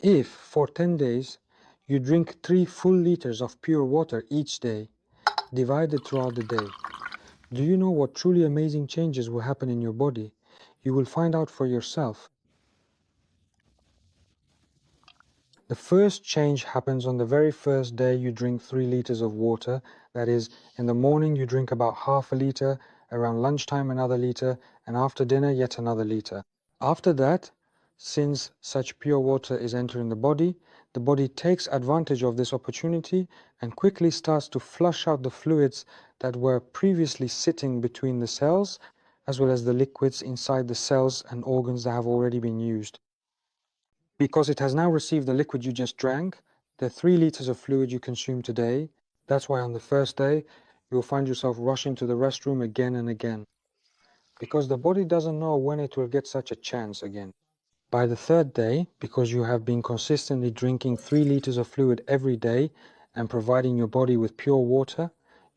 If, for 10 days, you drink 3 full liters of pure water each day, divided throughout the day, do you know what truly amazing changes will happen in your body? You will find out for yourself. The first change happens on the very first day you drink 3 liters of water. That is, in the morning you drink about half a liter, around lunchtime another liter, and after dinner yet another liter. After that, since such pure water is entering the body takes advantage of this opportunity and quickly starts to flush out the fluids that were previously sitting between the cells, as well as the liquids inside the cells and organs that have already been used. Because it has now received the liquid you just drank, the 3 liters of fluid you consumed today, that's why on the first day, you'll find yourself rushing to the restroom again and again. Because the body doesn't know when it will get such a chance again. By the third day, because you have been consistently drinking 3 liters of fluid every day and providing your body with pure water,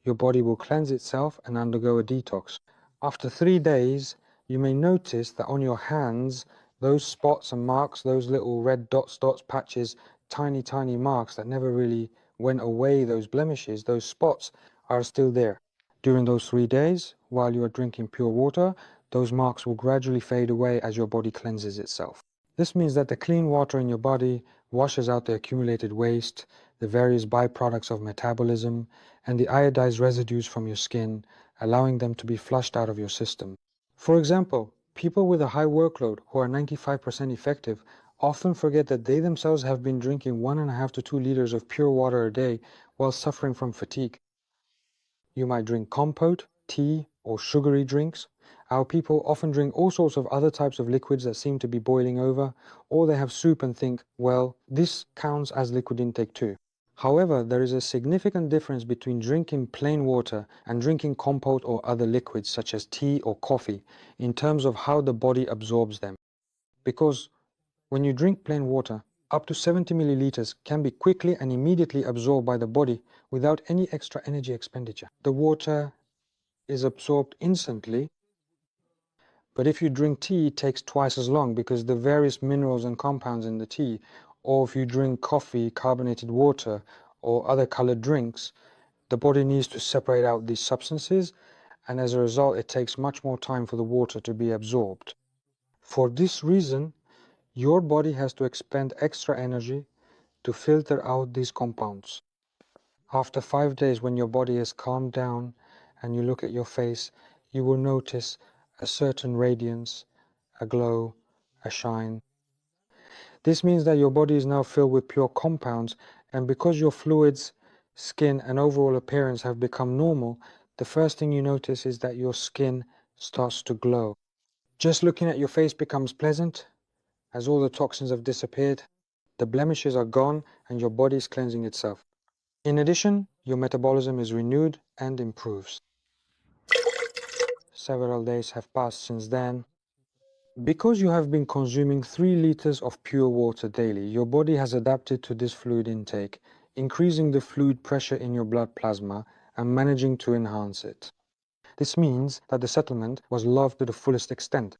your body will cleanse itself and undergo a detox. After 3 days, you may notice that on your hands, those spots and marks, those little red dots, patches, tiny marks that never really went away, those blemishes, those spots are still there. During those 3 days, while you are drinking pure water, those marks will gradually fade away as your body cleanses itself. This means that the clean water in your body washes out the accumulated waste, the various byproducts of metabolism, and the iodized residues from your skin, allowing them to be flushed out of your system. For example, people with a high workload who are 95% effective often forget that they themselves have been drinking 1.5 to 2 liters of pure water a day while suffering from fatigue. You might drink compote, tea, or sugary drinks. Our people often drink all sorts of other types of liquids that seem to be boiling over, or they have soup and think, well, this counts as liquid intake too. However, there is a significant difference between drinking plain water and drinking compote or other liquids such as tea or coffee in terms of how the body absorbs them. Because when you drink plain water, up to 70 milliliters can be quickly and immediately absorbed by the body without any extra energy expenditure. The water is absorbed instantly, but if you drink tea, it takes twice as long because the various minerals and compounds in the tea, or if you drink coffee, carbonated water, or other colored drinks, the body needs to separate out these substances, and as a result, it takes much more time for the water to be absorbed. For this reason, your body has to expend extra energy to filter out these compounds. After 5 days, when your body has calmed down and you look at your face, you will notice a certain radiance, a glow, a shine. This means that your body is now filled with pure compounds, and because your fluids, skin, and overall appearance have become normal, the first thing you notice is that your skin starts to glow. Just looking at your face becomes pleasant, as all the toxins have disappeared, the blemishes are gone, and your body is cleansing itself. In addition, your metabolism is renewed and improves. Several days have passed since then. Because you have been consuming 3 liters of pure water daily, your body has adapted to this fluid intake, increasing the fluid pressure in your blood plasma and managing to enhance it. This means that the settlement was loved to the fullest extent.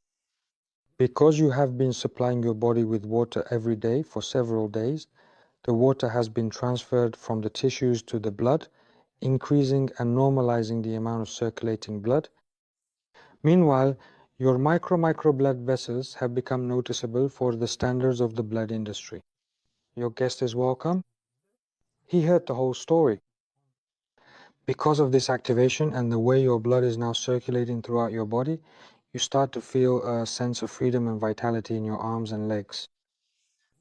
Because you have been supplying your body with water every day for several days, the water has been transferred from the tissues to the blood, increasing and normalizing the amount of circulating blood. Meanwhile, your micro blood vessels have become noticeable for the standards of the blood industry. Your guest is welcome. He heard the whole story. Because of this activation and the way your blood is now circulating throughout your body, you start to feel a sense of freedom and vitality in your arms and legs.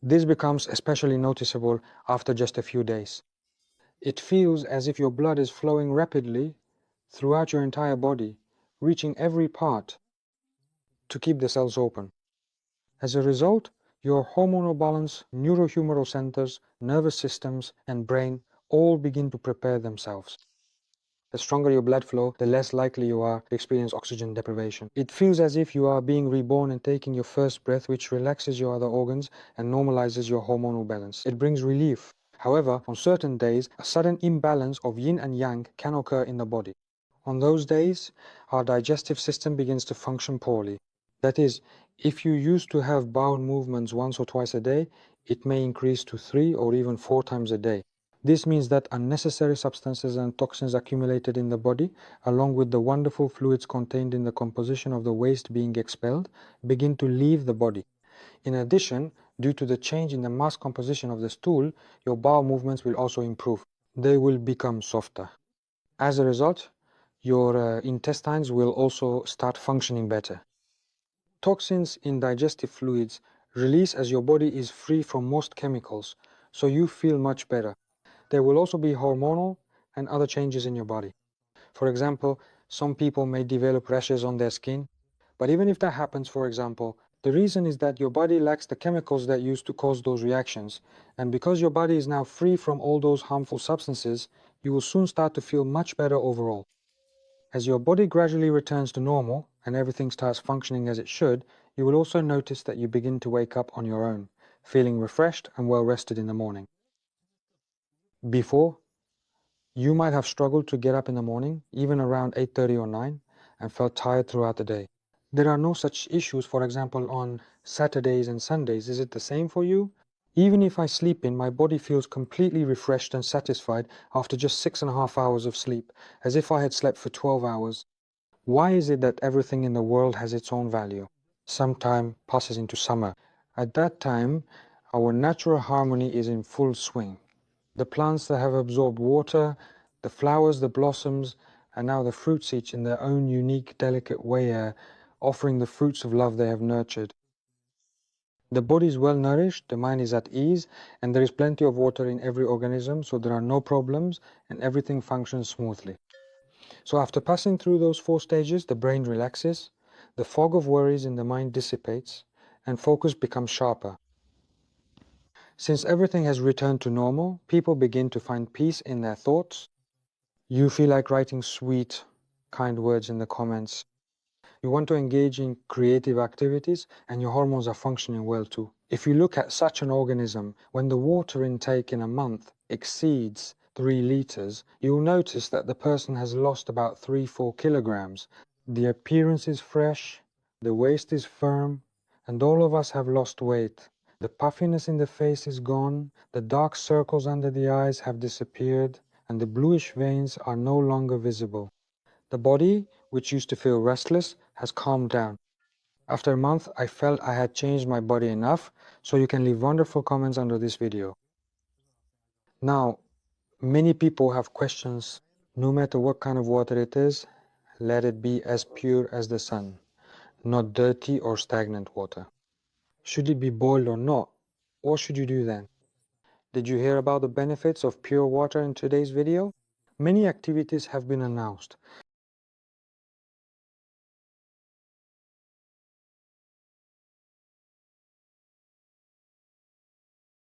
This becomes especially noticeable after just a few days. It feels as if your blood is flowing rapidly throughout your entire body, reaching every part to keep the cells open. As a result, your hormonal balance, neurohumoral centers, nervous systems, and brain all begin to prepare themselves. The stronger your blood flow, the less likely you are to experience oxygen deprivation. It feels as if you are being reborn and taking your first breath, which relaxes your other organs and normalizes your hormonal balance. It brings relief. However, on certain days, a sudden imbalance of yin and yang can occur in the body. On those days, our digestive system begins to function poorly. That is, if you used to have bowel movements once or twice a day, It may increase to 3 or even 4 times a day. This means that unnecessary substances and toxins accumulated in the body, along with the wonderful fluids contained in the composition of the waste being expelled, begin to leave the body. In addition, due to the change in the mass composition of the stool, your bowel movements will also improve. They will become softer. As a result, your intestines will also start functioning better. Toxins in digestive fluids release as your body is free from most chemicals, so you feel much better. There will also be hormonal and other changes in your body. For example, some people may develop rashes on their skin, but even if that happens, for example, the reason is that your body lacks the chemicals that used to cause those reactions, and because your body is now free from all those harmful substances, you will soon start to feel much better overall. As your body gradually returns to normal and everything starts functioning as it should, you will also notice that you begin to wake up on your own, feeling refreshed and well rested in the morning. Before, you might have struggled to get up in the morning, even around 8:30 or 9, and felt tired throughout the day. There are no such issues, for example, on Saturdays and Sundays. Is it the same for you? Even if I sleep in, my body feels completely refreshed and satisfied after just 6.5 hours of sleep, as if I had slept for 12 hours. Why is it that everything in the world has its own value? Sometime passes into summer. At that time, our natural harmony is in full swing. The plants that have absorbed water, the flowers, the blossoms, and now the fruits, each in their own unique, delicate way, offering the fruits of love they have nurtured. The body is well nourished, the mind is at ease, and there is plenty of water in every organism, so there are no problems and everything functions smoothly. So after passing through those 4 stages, the brain relaxes, the fog of worries in the mind dissipates, and focus becomes sharper. Since everything has returned to normal, people begin to find peace in their thoughts. You feel like writing sweet, kind words in the comments. You want to engage in creative activities, and your hormones are functioning well too. If you look at such an organism, when the water intake in a month exceeds 3 liters, you'll notice that the person has lost about 3-4 kilograms. The appearance is fresh, the waist is firm, and all of us have lost weight. The puffiness in the face is gone, the dark circles under the eyes have disappeared, and the bluish veins are no longer visible. The body, which used to feel restless, has calmed down. After a month, I felt I had changed my body enough, so you can leave wonderful comments under this video. Now, many people have questions. No matter what kind of water it is, let it be as pure as the sun, not dirty or stagnant water. Should it be boiled or not? What should you do then? Did you hear about the benefits of pure water in today's video? Many activities have been announced.